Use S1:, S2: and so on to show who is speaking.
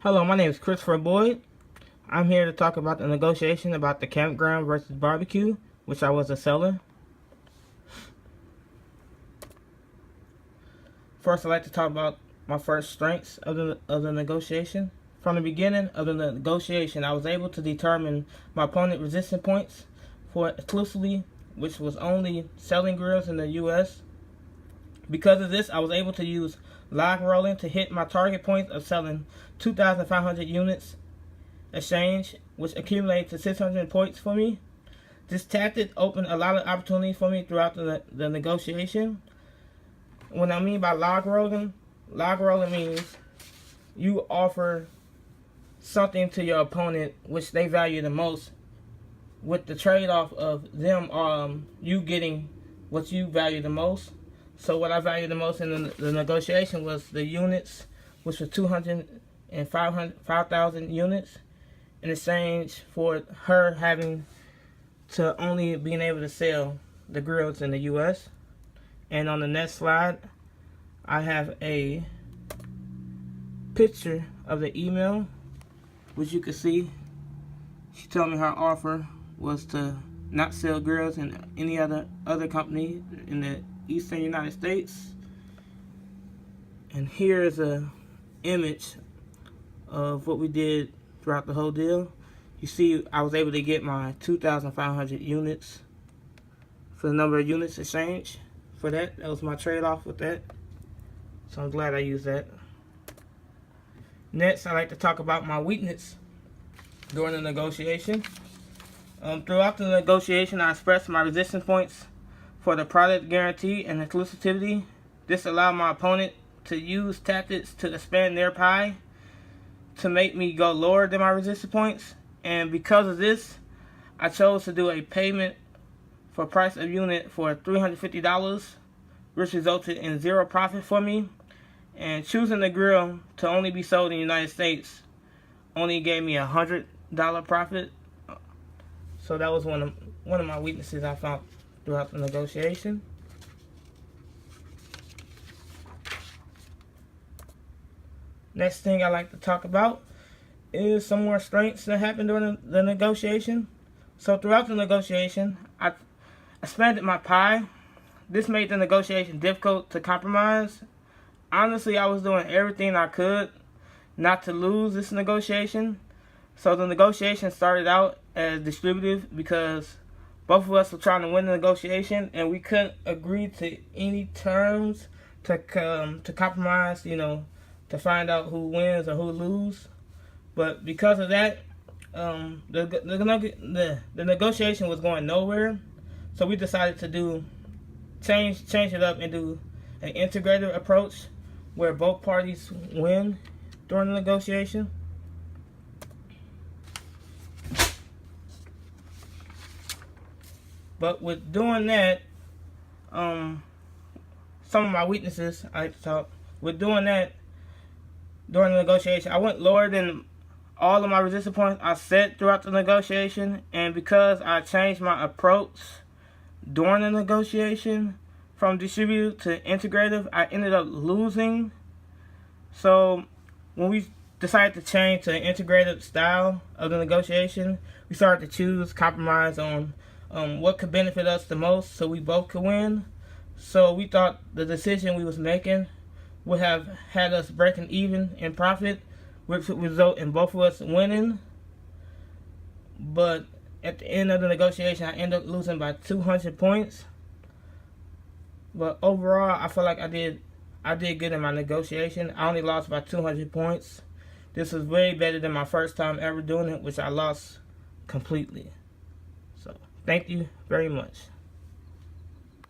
S1: Hello, my name is Christopher Boyd. I'm here to talk about the negotiation about the campground versus barbecue, which I was a seller. First, I'd like to talk about my first strengths of the negotiation. From the beginning of the negotiation, I was able to determine my opponent resistance points for exclusively, which was only selling grills in the U.S. Because of this, I was able to use log rolling to hit my target point of selling 2,500 units exchange, which accumulated to 600 points for me. This tactic opened a lot of opportunity for me throughout the negotiation. What I mean by log rolling means you offer something to your opponent which they value the most, with the trade-off of them you getting what you value the most. So what I value the most in the negotiation was the units, which was 5,000 units, in exchange for her having to only being able to sell the grills in the U.S. And on the next slide, I have a picture of the email, which you can see. She told me her offer was to not sell grills in any other company in the Eastern United States. And here is a image of what we did throughout the whole deal. You see, I was able to get my 2,500 units for the number of units exchange for that. That was my trade-off with that. So I'm glad I used that. Next, I like to talk about my weakness during the negotiation. Throughout the negotiation, I expressed my resistance points for the product guarantee and exclusivity. This allowed my opponent to use tactics to expand their pie to make me go lower than my resistance points. And because of this, I chose to do a payment for price of unit for $350, which resulted in zero profit for me. And choosing the grill to only be sold in the United States only gave me $100 profit. So that was one of my weaknesses I found throughout the negotiation. Next thing I like to talk about is some more strengths that happened during the negotiation. So throughout the negotiation, I expanded my pie. This made the negotiation difficult to compromise. Honestly, I was doing everything I could not to lose this negotiation. So the negotiation started out as distributive because both of us were trying to win the negotiation, and we couldn't agree to any terms to compromise, to find out who wins or who loses. But because of that, the negotiation was going nowhere. So we decided to change it up and do an integrated approach where both parties win during the negotiation. But with doing that, some of my weaknesses I like to talk. With doing that during the negotiation, I went lower than all of my resistance points I set throughout the negotiation, and because I changed my approach during the negotiation from distributive to integrative, I ended up losing. So when we decided to change to an integrated style of the negotiation, we started to choose compromise on what could benefit us the most so we both could win. So we thought the decision we was making would have had us breaking even in profit, which would result in both of us winning. But at the end of the negotiation, I ended up losing by 200 points. But overall, I feel like I did good in my negotiation. I only lost by 200 points. This was way better than my first time ever doing it, which I lost completely. So thank you very much.